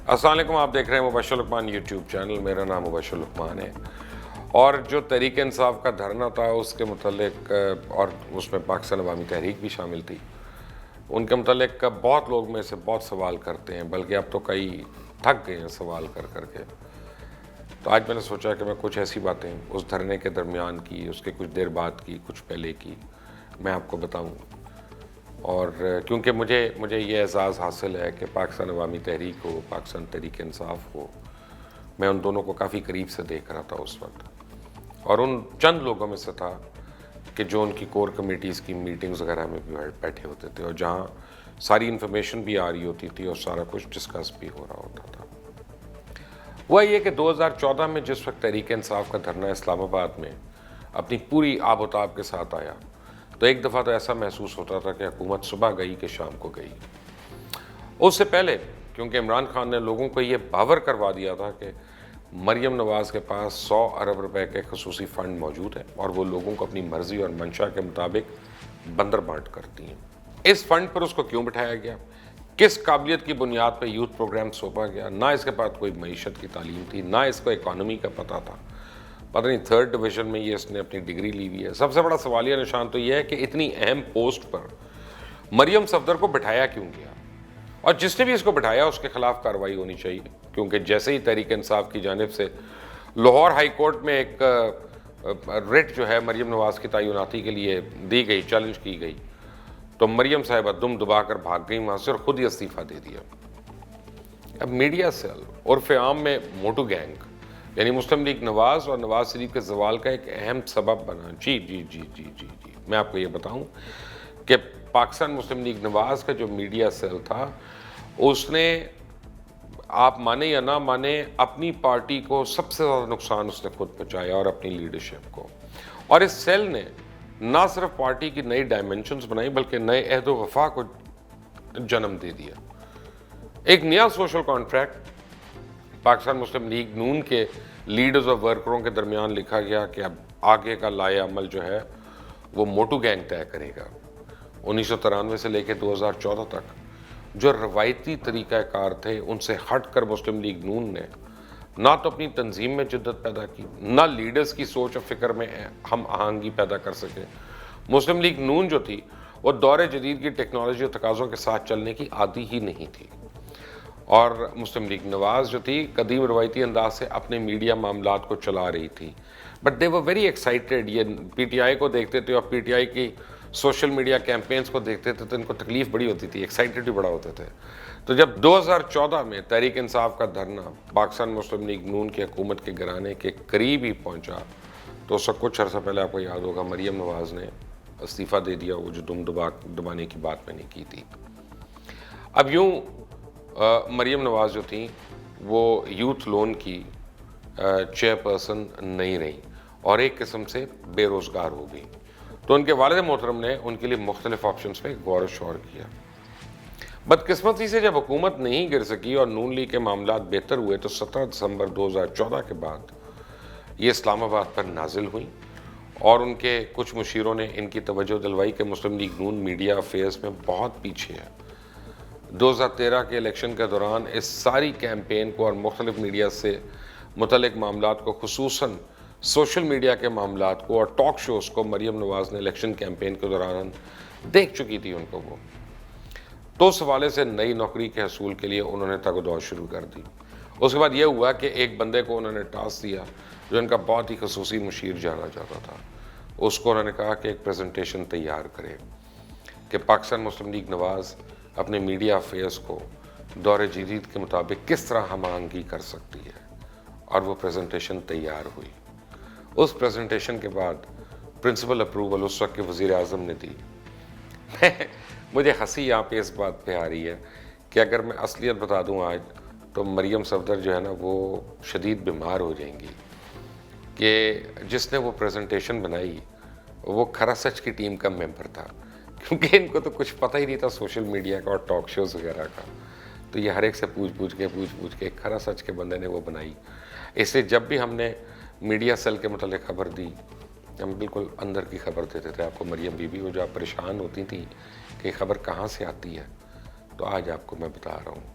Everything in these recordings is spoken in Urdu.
السلام علیکم، آپ دیکھ رہے ہیں مبشر لقمان یوٹیوب چینل. میرا نام مبشر لقمان ہے. اور جو تحریک انصاف کا دھرنا تھا اس کے متعلق، اور اس میں پاکستان عوامی تحریک بھی شامل تھی، ان کے متعلق بہت لوگ میں سے بہت سوال کرتے ہیں، بلکہ اب تو کئی تھک گئے ہیں سوال کر کر کے. تو آج میں نے سوچا کہ میں کچھ ایسی باتیں اس دھرنے کے درمیان کی، اس کے کچھ دیر بعد کی، کچھ پہلے کی، میں آپ کو بتاؤں. اور کیونکہ مجھے یہ اعزاز حاصل ہے کہ پاکستان عوامی تحریک ہو، پاکستان تحریک انصاف ہو، میں ان دونوں کو کافی قریب سے دیکھ رہا تھا اس وقت، اور ان چند لوگوں میں سے تھا کہ جو ان کی کور کمیٹیز کی میٹنگز وغیرہ میں بھی بیٹھے ہوتے تھے، اور جہاں ساری انفارمیشن بھی آ رہی ہوتی تھی اور سارا کچھ ڈسکس بھی ہو رہا ہوتا تھا. وہ یہ کہ 2014 میں جس وقت تحریک انصاف کا دھرنا اسلام آباد میں اپنی پوری آب و تاب کے ساتھ آیا، تو ایک دفعہ تو ایسا محسوس ہوتا تھا کہ حکومت صبح گئی کہ شام کو گئی. اس سے پہلے کیونکہ عمران خان نے لوگوں کو یہ باور کروا دیا تھا کہ مریم نواز کے پاس 100 ارب روپے کے خصوصی فنڈ موجود ہے اور وہ لوگوں کو اپنی مرضی اور منشا کے مطابق بندر بانٹ کرتی ہیں. اس فنڈ پر اس کو کیوں بٹھایا گیا، کس قابلیت کی بنیاد پہ یوتھ پروگرام سونپا گیا؟ نہ اس کے پاس کوئی معیشت کی تعلیم تھی، نہ اس کو اکانومی کا پتہ تھا. پتہ نہیں 3rd ڈویژن میں یہ اس نے اپنی ڈگری لی ہوئی ہے. سب سے بڑا سوالیہ نشان تو یہ ہے کہ اتنی اہم پوسٹ پر مریم صفدر کو بٹھایا کیوں گیا، اور جس نے بھی اس کو بٹھایا اس کے خلاف کارروائی ہونی چاہیے. کیونکہ جیسے ہی تحریک انصاف کی جانب سے لاہور ہائی کورٹ میں ایک ریٹ جو ہے مریم نواز کی تعیناتی کے لیے دی گئی، چیلنج کی گئی، تو مریم صاحبہ دم دبا کر بھاگ گئی وہاں سے اور خود ہی استعفیٰ دے دیا. اب میڈیا سیل عرف عام میں موٹو گینگ یعنی مسلم لیگ نواز اور نواز شریف کے زوال کا ایک اہم سبب بنا. جی میں آپ کو یہ بتاؤں کہ پاکستان مسلم لیگ نواز کا جو میڈیا سیل تھا، اس نے، آپ مانے یا نہ مانے، اپنی پارٹی کو سب سے زیادہ نقصان اس نے خود پہنچایا اور اپنی لیڈرشپ کو. اور اس سیل نے نہ صرف پارٹی کی نئی ڈائمنشنز بنائی بلکہ نئے عہد و وفا کو جنم دے دیا. ایک نیا سوشل کانٹریکٹ پاکستان مسلم لیگ نون کے لیڈرز اور ورکروں کے درمیان لکھا گیا کہ اب آگے کا لائحہ عمل جو ہے وہ موٹو گینگ طے کرے گا. 1993 سے لے کے 2014 تک جو روایتی طریقہ کار تھے ان سے ہٹ کر مسلم لیگ نون نے نہ تو اپنی تنظیم میں جدت پیدا کی، نہ لیڈرز کی سوچ و فکر میں ہم آہنگی پیدا کر سکے. مسلم لیگ نون جو تھی وہ دور جدید کی ٹیکنالوجی اور تقاضوں کے ساتھ چلنے کی عادی ہی نہیں تھی، اور مسلم لیگ نواز جو تھی قدیم روایتی انداز سے اپنے میڈیا معاملات کو چلا رہی تھی. But they were very excited. یہ پی ٹی آئی کو دیکھتے تھے اور پی ٹی آئی کی سوشل میڈیا کیمپینز کو دیکھتے تھے تو ان کو تکلیف بڑی ہوتی تھی، ایکسائٹیڈ بھی بڑا ہوتے تھے. تو جب 2014 میں تحریک انصاف کا دھرنا پاکستان مسلم لیگ نون کی حکومت کے گرانے کے قریب ہی پہنچا، تو اس وقت کچھ عرصہ پہلے آپ کو یاد ہوگا مریم نواز نے استعفیٰ دے دیا، وہ جو دم دبانے کی بات میں نے کی تھی. اب یوں مریم نواز جو تھیں وہ یوتھ لون کی چیئرپرسن نہیں رہی اور ایک قسم سے بے روزگار ہو گئی. تو ان کے والد محترم نے ان کے لیے مختلف آپشنز پہ غور و شور کیا. بدقسمتی سے جب حکومت نہیں گر سکی اور نون لیگ کے معاملات بہتر ہوئے تو 17 دسمبر 2014 کے بعد یہ اسلام آباد پر نازل ہوئیں، اور ان کے کچھ مشیروں نے ان کی توجہ دلوائی کہ مسلم لیگ نون میڈیا افیئرز میں بہت پیچھے ہے. 2013 کے الیکشن کے دوران اس ساری کیمپین کو اور مختلف میڈیا سے متعلق معاملات کو، خصوصاً سوشل میڈیا کے معاملات کو اور ٹاک شوز کو، مریم نواز نے الیکشن کیمپین کے دوران دیکھ چکی تھی ان کو وہ. تو اس حوالے سے نئی نوکری کے حصول کے لیے انہوں نے تگ و دو شروع کر دی. اس کے بعد یہ ہوا کہ ایک بندے کو انہوں نے ٹاسک دیا جو ان کا بہت ہی خصوصی مشیر جانا جاتا تھا. اس کو انہوں نے کہا کہ ایک پریزنٹیشن تیار کرے کہ پاکستان مسلم لیگ نواز اپنے میڈیا افیئرز کو دور جدید کے مطابق کس طرح ہم آہنگی کر سکتی ہے، اور وہ پریزنٹیشن تیار ہوئی. اس پریزنٹیشن کے بعد پرنسپل اپروول اس وقت کے وزیر اعظم نے دی. مجھے ہنسی یہاں پہ اس بات پہ آ رہی ہے کہ اگر میں اصلیت بتا دوں آج تو مریم صفدر جو ہے نا وہ شدید بیمار ہو جائیں گی، کہ جس نے وہ پریزنٹیشن بنائی وہ کھرا سچ کی ٹیم کا ممبر تھا، کیونکہ ان کو تو کچھ پتہ ہی نہیں تھا سوشل میڈیا کا اور ٹاک شوز وغیرہ کا. تو یہ ہر ایک سے پوچھ کے کھرا سچ کے بندے نے وہ بنائی. اس سے جب بھی ہم نے میڈیا سیل کے متعلق خبر دی، ہم بالکل اندر کی خبر دیتے تھے آپ کو. مریم بی بی وہ جو آپ پریشان ہوتی تھیں کہ خبر کہاں سے آتی ہے، تو آج آپ کو میں بتا رہا ہوں.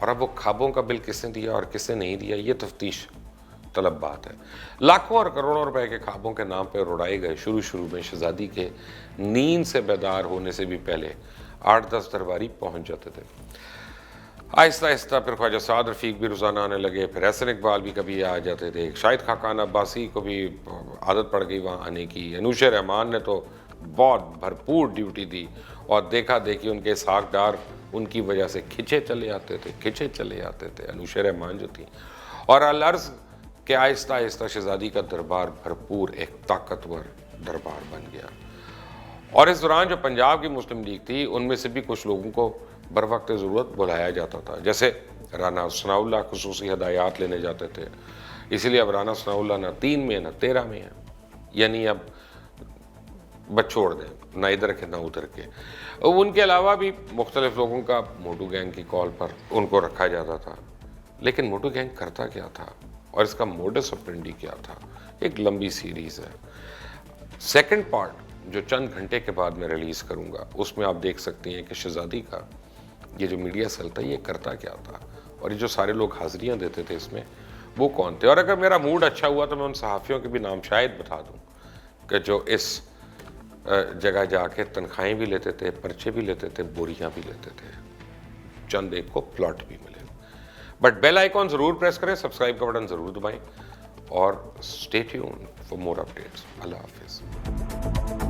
اور اب وہ خوابوں کا بل کس نے دیا اور کس نے نہیں دیا یہ تفتیش طلب بات ہے. لاکھوں اور کروڑوں روپے کے خوابوں کے نام پہ اڑائے گئے. شروع میں شہزادی کے نیند سے بیدار ہونے سے بھی پہلے 8-10 درباری پہنچ جاتے تھے. آہستہ آہستہ پھر خواجہ سعد رفیق بھی روزانہ آنے لگے, پھر احسن اقبال بھی کبھی آ جاتے تھے, شاہد خاقان عباسی کو بھی عادت پڑ گئی وہاں آنے کی. انوش رحمان نے تو بہت بھرپور ڈیوٹی دی اور دیکھا دیکھی ان کے اسحاق ڈار ان کی وجہ سے کھنچے چلے آتے تھے انوش رحمان جو تھی. اور العرض کہ آہستہ آہستہ شہزادی کا دربار بھرپور ایک طاقتور دربار بن گیا. اور اس دوران جو پنجاب کی مسلم لیگ تھی ان میں سے بھی کچھ لوگوں کو بر وقت ضرورت بلایا جاتا تھا, جیسے رانا ثناء اللہ خصوصی ہدایات لینے جاتے تھے. اسی لیے اب رانا ثناء اللہ نہ 3 میں نہ 13 میں ہیں, یعنی اب بس چھوڑ دیں, نہ ادھر کے نہ ادھر کے. ان کے علاوہ بھی مختلف لوگوں کا موٹو گینگ کی کال پر ان کو رکھا جاتا تھا. لیکن موٹو گینگ کرتا کیا تھا اور اس کا موڈس آپرینڈی کیا تھا, ایک لمبی سیریز ہے. سیکنڈ پارٹ جو چند گھنٹے کے بعد میں ریلیز کروں گا اس میں آپ دیکھ سکتے ہیں کہ شہزادی کا یہ جو میڈیا سیل تھا یہ کرتا کیا تھا, اور یہ جو سارے لوگ حاضریاں دیتے تھے اس میں وہ کون تھے. اور اگر میرا موڈ اچھا ہوا تو میں ان صحافیوں کے بھی نام شاید بتا دوں کہ جو اس جگہ جا کے تنخواہیں بھی لیتے تھے, پرچے بھی لیتے تھے, بوریاں بھی لیتے تھے, چند ایک کو پلاٹ بھی ملے. بٹ بیل آئیکن ضرور پریس کریں, سبسکرائب کا بٹن ضرور دبائیں اور stay tuned for more updates. اللہ حافظ.